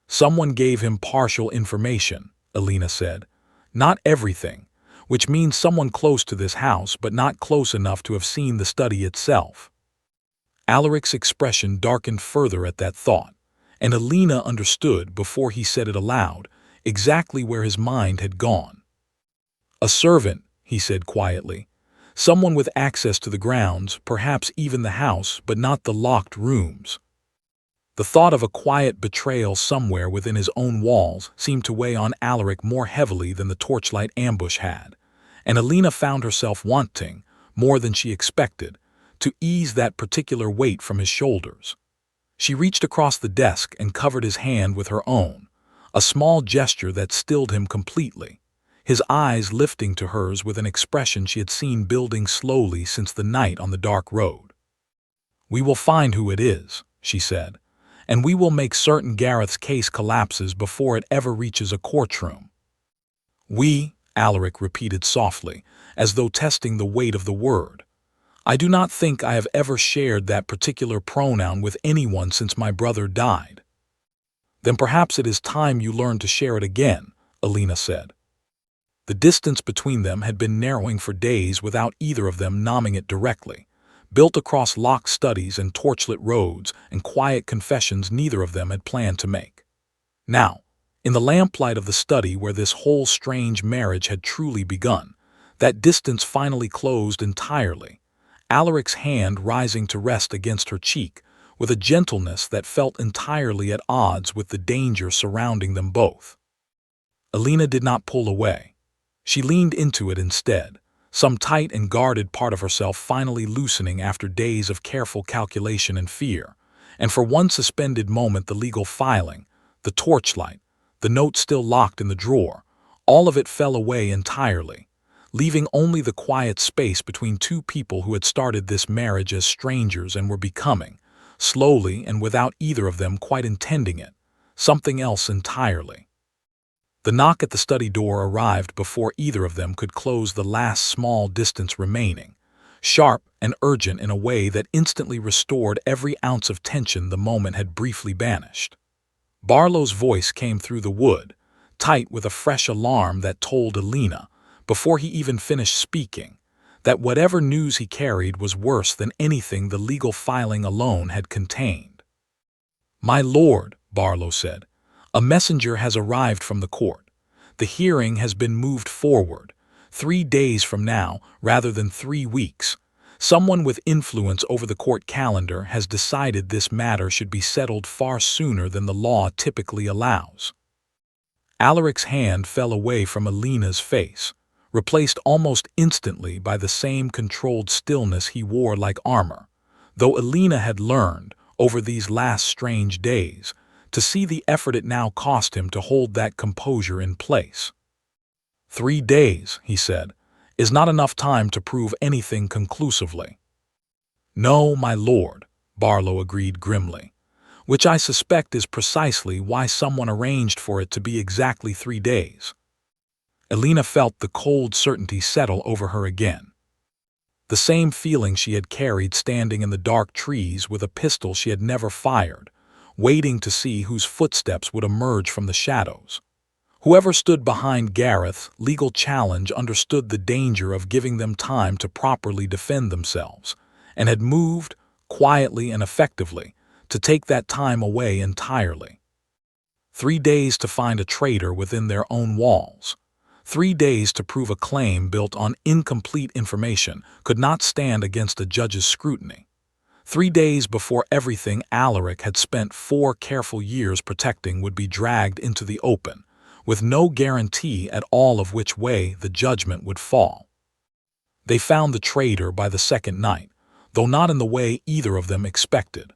"Someone gave him partial information," Alina said. "Not everything, which means someone close to this house but not close enough to have seen the study itself." Alaric's expression darkened further at that thought, and Alina understood before he said it aloud exactly where his mind had gone. "A servant," he said quietly. "Someone with access to the grounds, perhaps even the house, but not the locked rooms." The thought of a quiet betrayal somewhere within his own walls seemed to weigh on Alaric more heavily than the torchlight ambush had, and Alina found herself wanting, more than she expected, to ease that particular weight from his shoulders. She reached across the desk and covered his hand with her own, a small gesture that stilled him completely, his eyes lifting to hers with an expression she had seen building slowly since the night on the dark road. "We will find who it is," she said, "and we will make certain Gareth's case collapses before it ever reaches a courtroom." "We," Alaric repeated softly, as though testing the weight of the word. "I do not think I have ever shared that particular pronoun with anyone since my brother died." "Then perhaps it is time you learned to share it again," Alina said. The distance between them had been narrowing for days without either of them nomming it directly, built across locked studies and torchlit roads and quiet confessions neither of them had planned to make. Now, in the lamplight of the study where this whole strange marriage had truly begun, that distance finally closed entirely, Alaric's hand rising to rest against her cheek with a gentleness that felt entirely at odds with the danger surrounding them both. Alina did not pull away. She leaned into it instead, some tight and guarded part of herself finally loosening after days of careful calculation and fear, and for one suspended moment the legal filing, the torchlight, the note still locked in the drawer, all of it fell away entirely, leaving only the quiet space between two people who had started this marriage as strangers and were becoming, slowly and without either of them quite intending it, something else entirely. The knock at the study door arrived before either of them could close the last small distance remaining, sharp and urgent in a way that instantly restored every ounce of tension the moment had briefly banished. Barlow's voice came through the wood, tight with a fresh alarm that told Alina, before he even finished speaking, that whatever news he carried was worse than anything the legal filing alone had contained. "My lord," Barlow said, "a messenger has arrived from the court. The hearing has been moved forward, 3 days from now rather than 3 weeks. Someone with influence over the court calendar has decided this matter should be settled far sooner than the law typically allows." Alaric's hand fell away from Alina's face, replaced almost instantly by the same controlled stillness he wore like armor, though Alina had learned, over these last strange days, to see the effort it now cost him to hold that composure in place. 3 days, he said, is not enough time to prove anything conclusively. "No, my lord," Barlow agreed grimly, "which I suspect is precisely why someone arranged for it to be exactly 3 days. Alina felt the cold certainty settle over her again. The same feeling she had carried standing in the dark trees with a pistol she had never fired, waiting to see whose footsteps would emerge from the shadows. Whoever stood behind Gareth's legal challenge understood the danger of giving them time to properly defend themselves, and had moved, quietly and effectively, to take that time away entirely. 3 days to find a traitor within their own walls. 3 days to prove a claim built on incomplete information could not stand against a judge's scrutiny. 3 days before everything Alaric had spent 4 careful years protecting would be dragged into the open, with no guarantee at all of which way the judgment would fall. They found the traitor by the second night, though not in the way either of them expected.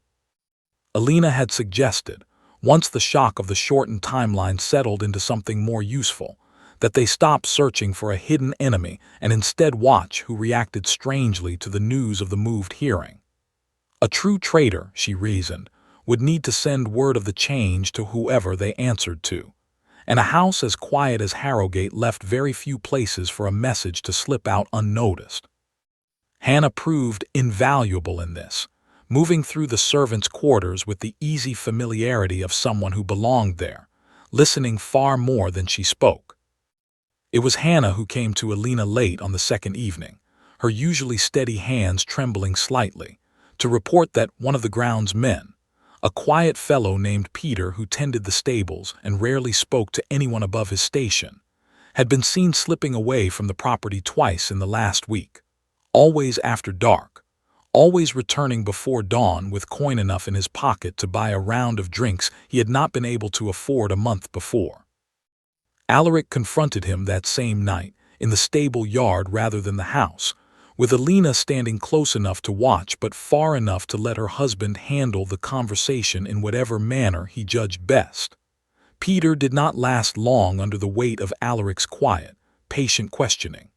Alina had suggested, once the shock of the shortened timeline settled into something more useful, that they stop searching for a hidden enemy and instead watch who reacted strangely to the news of the moved hearing. A true traitor, she reasoned, would need to send word of the change to whoever they answered to, and a house as quiet as Harrogate left very few places for a message to slip out unnoticed. Hannah proved invaluable in this, moving through the servants' quarters with the easy familiarity of someone who belonged there, listening far more than she spoke. It was Hannah who came to Alina late on the second evening, her usually steady hands trembling slightly, to report that one of the grounds men, a quiet fellow named Peter who tended the stables and rarely spoke to anyone above his station, had been seen slipping away from the property twice in the last week, always after dark, always returning before dawn with coin enough in his pocket to buy a round of drinks he had not been able to afford a month before. Alaric confronted him that same night, in the stable yard rather than the house, with Alina standing close enough to watch but far enough to let her husband handle the conversation in whatever manner he judged best. Peter did not last long under the weight of Alaric's quiet, patient questioning.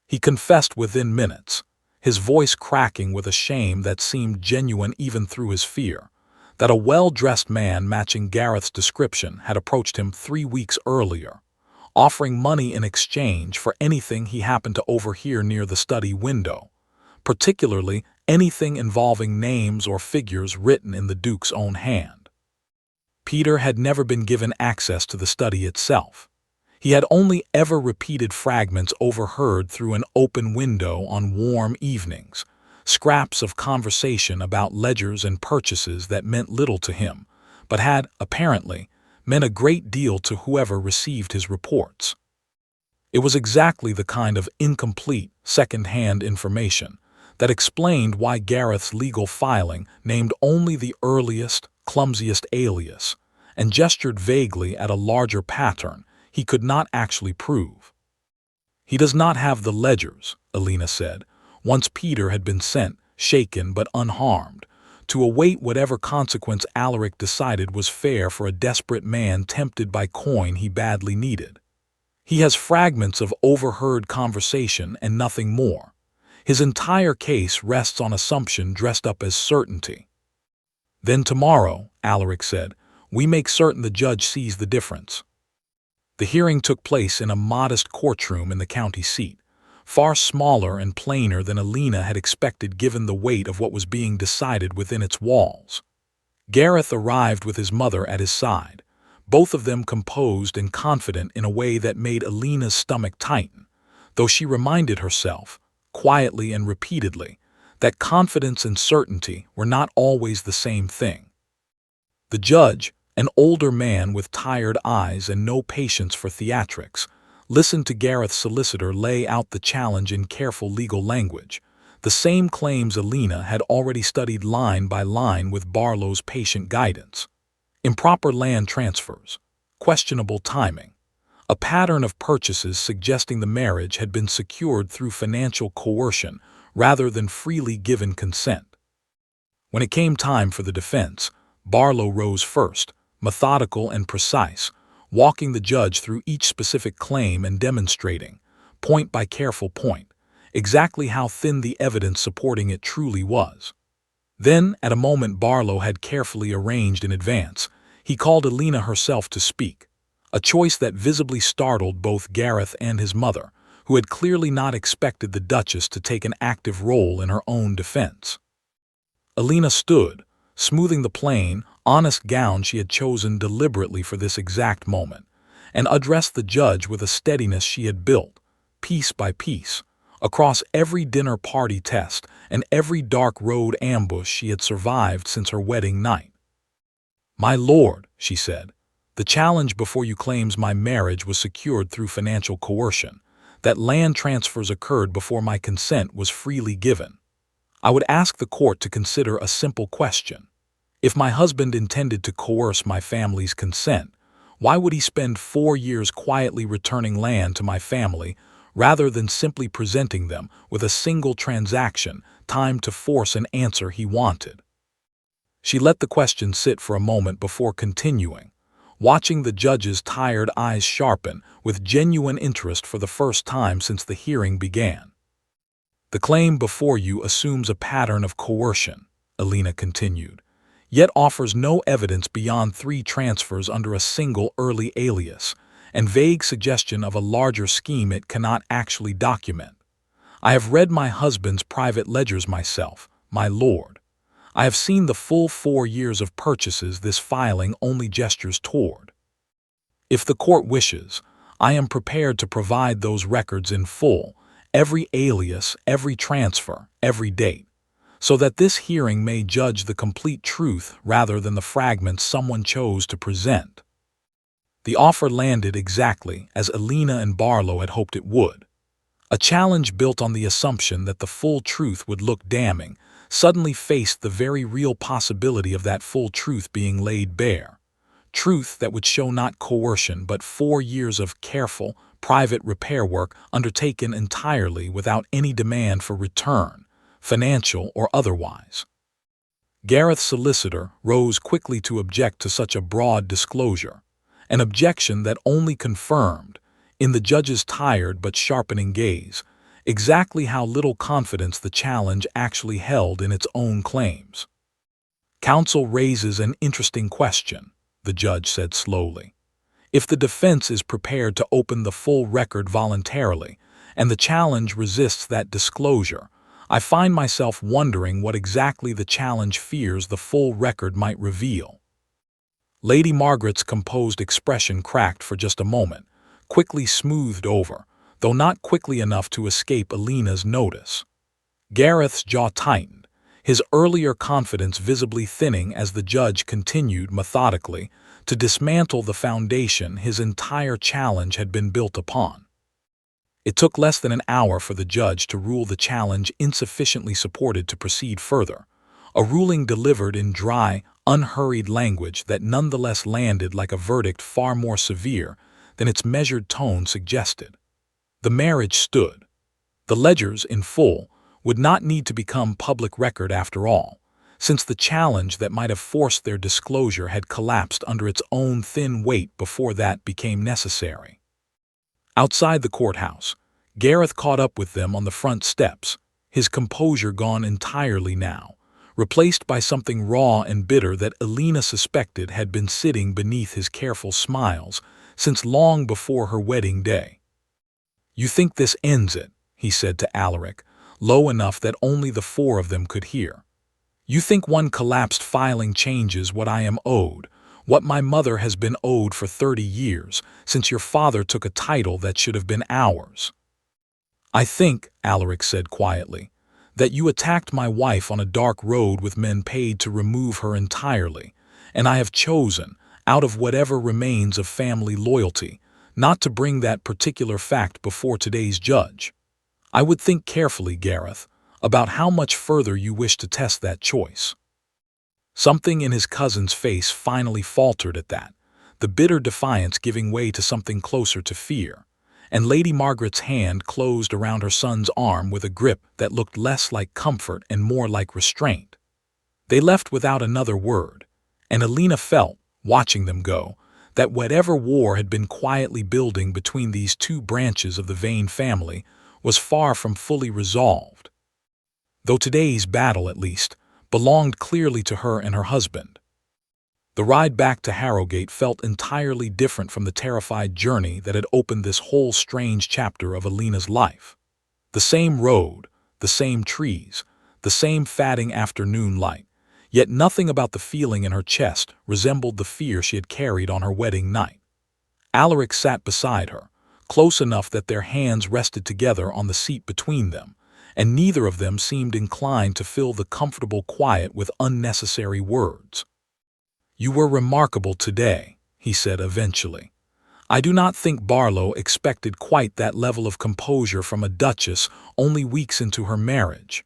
He confessed within minutes, his voice cracking with a shame that seemed genuine even through his fear, that a well-dressed man matching Gareth's description had approached him 3 weeks earlier, offering money in exchange for anything he happened to overhear near the study window, particularly anything involving names or figures written in the Duke's own hand. Peter had never been given access to the study itself. He had only ever repeated fragments overheard through an open window on warm evenings, scraps of conversation about ledgers and purchases that meant little to him, but had, apparently, meant a great deal to whoever received his reports. It was exactly the kind of incomplete, second-hand information that explained why Gareth's legal filing named only the earliest, clumsiest alias, and gestured vaguely at a larger pattern he could not actually prove. "He does not have the ledgers," Alina said, once Peter had been sent, shaken but unharmed, to await whatever consequence Alaric decided was fair for a desperate man tempted by coin he badly needed. "He has fragments of overheard conversation and nothing more. His entire case rests on assumption dressed up as certainty." "Then tomorrow," Alaric said, "we make certain the judge sees the difference." The hearing took place in a modest courtroom in the county seat, far smaller and plainer than Alina had expected given the weight of what was being decided within its walls. Gareth arrived with his mother at his side, both of them composed and confident in a way that made Alina's stomach tighten, though she reminded herself, quietly and repeatedly, that confidence and certainty were not always the same thing. The judge, an older man with tired eyes and no patience for theatrics, listened to Gareth's solicitor lay out the challenge in careful legal language, the same claims Alina had already studied line by line with Barlow's patient guidance. Improper land transfers, questionable timing, a pattern of purchases suggesting the marriage had been secured through financial coercion rather than freely given consent. When it came time for the defense, Barlow rose first, methodical and precise, walking the judge through each specific claim and demonstrating, point by careful point, exactly how thin the evidence supporting it truly was. Then, at a moment Barlow had carefully arranged in advance, he called Alina herself to speak, a choice that visibly startled both Gareth and his mother, who had clearly not expected the Duchess to take an active role in her own defense. Alina stood, smoothing the plain, honest gown she had chosen deliberately for this exact moment, and addressed the judge with a steadiness she had built, piece by piece, across every dinner party test and every dark road ambush she had survived since her wedding night. "My lord," she said, "the challenge before you claims my marriage was secured through financial coercion, that land transfers occurred before my consent was freely given. I would ask the court to consider a simple question. If my husband intended to coerce my family's consent, why would he spend 4 years quietly returning land to my family rather than simply presenting them with a single transaction timed to force an answer he wanted?" She let the question sit for a moment before continuing, watching the judge's tired eyes sharpen with genuine interest for the first time since the hearing began. "The claim before you assumes a pattern of coercion," Alina continued, "yet offers no evidence beyond 3 transfers under a single early alias, and vague suggestion of a larger scheme it cannot actually document. I have read my husband's private ledgers myself, my lord. I have seen the full 4 years of purchases this filing only gestures toward. If the court wishes, I am prepared to provide those records in full, every alias, every transfer, every date, so that this hearing may judge the complete truth rather than the fragments someone chose to present." The offer landed exactly as Alina and Barlow had hoped it would. A challenge built on the assumption that the full truth would look damning suddenly faced the very real possibility of that full truth being laid bare. Truth that would show not coercion but 4 years of careful, private repair work undertaken entirely without any demand for return, financial or otherwise. Gareth's solicitor rose quickly to object to such a broad disclosure, an objection that only confirmed, in the judge's tired but sharpening gaze, exactly how little confidence the challenge actually held in its own claims. "Counsel raises an interesting question," the judge said slowly. "If the defense is prepared to open the full record voluntarily, and the challenge resists that disclosure, I find myself wondering what exactly the challenge fears the full record might reveal." Lady Margaret's composed expression cracked for just a moment, quickly smoothed over, though not quickly enough to escape Alina's notice. Gareth's jaw tightened, his earlier confidence visibly thinning as the judge continued methodically to dismantle the foundation his entire challenge had been built upon. It took less than an hour for the judge to rule the challenge insufficiently supported to proceed further, a ruling delivered in dry, unhurried language that nonetheless landed like a verdict far more severe than its measured tone suggested. The marriage stood. The ledgers, in full, would not need to become public record after all, since the challenge that might have forced their disclosure had collapsed under its own thin weight before that became necessary. Outside the courthouse, Gareth caught up with them on the front steps, his composure gone entirely now, replaced by something raw and bitter that Alina suspected had been sitting beneath his careful smiles since long before her wedding day. "You think this ends it," he said to Alaric, low enough that only the four of them could hear. "You think one collapsed filing changes what I am owed, what my mother has been owed for 30 years, since your father took a title that should have been ours." "I think," Alaric said quietly, "that you attacked my wife on a dark road with men paid to remove her entirely, and I have chosen, out of whatever remains of family loyalty, not to bring that particular fact before today's judge. I would think carefully, Gareth, about how much further you wish to test that choice." Something in his cousin's face finally faltered at that, the bitter defiance giving way to something closer to fear, and Lady Margaret's hand closed around her son's arm with a grip that looked less like comfort and more like restraint. They left without another word, and Alina felt, watching them go, that whatever war had been quietly building between these two branches of the Vane family was far from fully resolved. Though today's battle, at least, belonged clearly to her and her husband. The ride back to Harrogate felt entirely different from the terrified journey that had opened this whole strange chapter of Alina's life. The same road, the same trees, the same fatting afternoon light, yet nothing about the feeling in her chest resembled the fear she had carried on her wedding night. Alaric sat beside her, close enough that their hands rested together on the seat between them, and neither of them seemed inclined to fill the comfortable quiet with unnecessary words. "You were remarkable today," he said eventually. "I do not think Barlow expected quite that level of composure from a duchess only weeks into her marriage."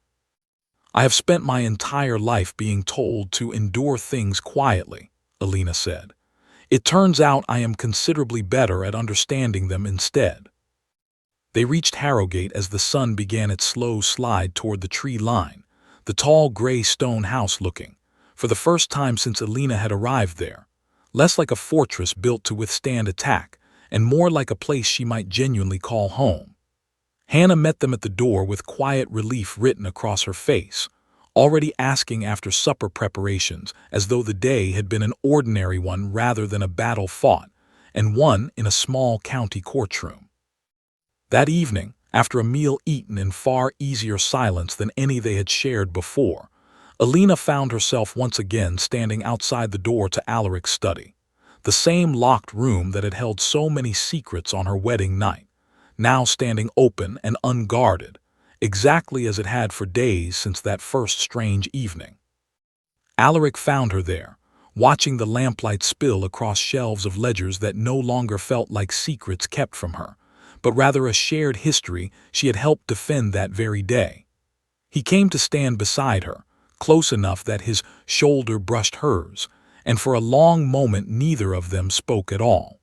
"I have spent my entire life being told to endure things quietly," Alina said. "It turns out I am considerably better at understanding them instead." They reached Harrogate as the sun began its slow slide toward the tree line, the tall gray stone house looking, for the first time since Alina had arrived there, less like a fortress built to withstand attack and more like a place she might genuinely call home. Hannah met them at the door with quiet relief written across her face, already asking after supper preparations as though the day had been an ordinary one rather than a battle fought, and one in a small county courtroom. That evening, after a meal eaten in far easier silence than any they had shared before, Alina found herself once again standing outside the door to Alaric's study, the same locked room that had held so many secrets on her wedding night, now standing open and unguarded, exactly as it had for days since that first strange evening. Alaric found her there, watching the lamplight spill across shelves of ledgers that no longer felt like secrets kept from her, but rather a shared history she had helped defend that very day. He came to stand beside her, close enough that his shoulder brushed hers, and for a long moment neither of them spoke at all.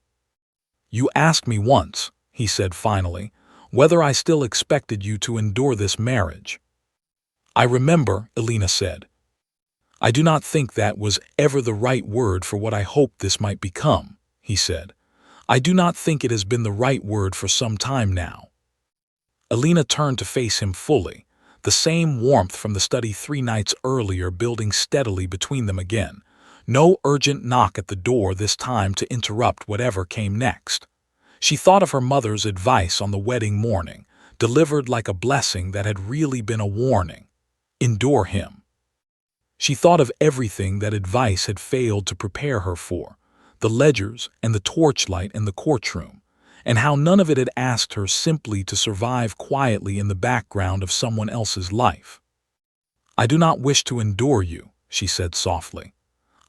"You asked me once," he said finally, "whether I still expected you to endure this marriage." "I remember," Elena said. "I do not think that was ever the right word for what I hoped this might become," he said. "I do not think it has been the right word for some time now." Elena turned to face him fully, the same warmth from the study 3 nights earlier building steadily between them again. No urgent knock at the door this time to interrupt whatever came next. She thought of her mother's advice on the wedding morning, delivered like a blessing that had really been a warning. Endure him. She thought of everything that advice had failed to prepare her for, the ledgers and the torchlight in the courtroom, and how none of it had asked her simply to survive quietly in the background of someone else's life. "I do not wish to endure you," she said softly.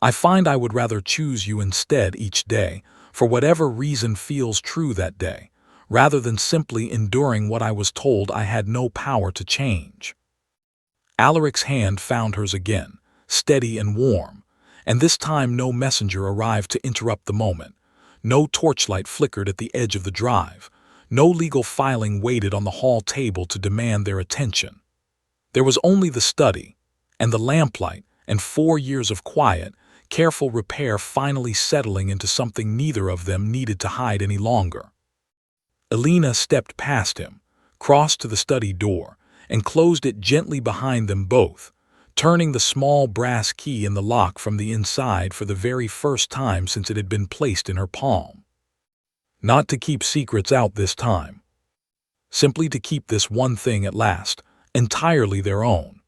"I find I would rather choose you instead each day, for whatever reason feels true that day, rather than simply enduring what I was told I had no power to change." Alaric's hand found hers again, steady and warm, and this time no messenger arrived to interrupt the moment. No torchlight flickered at the edge of the drive. No legal filing waited on the hall table to demand their attention. There was only the study, and the lamplight, and 4 years of quiet, careful repair finally settling into something neither of them needed to hide any longer. Elena stepped past him, crossed to the study door, and closed it gently behind them both, turning the small brass key in the lock from the inside for the very first time since it had been placed in her palm. Not to keep secrets out this time. Simply to keep this one thing at last, entirely their own.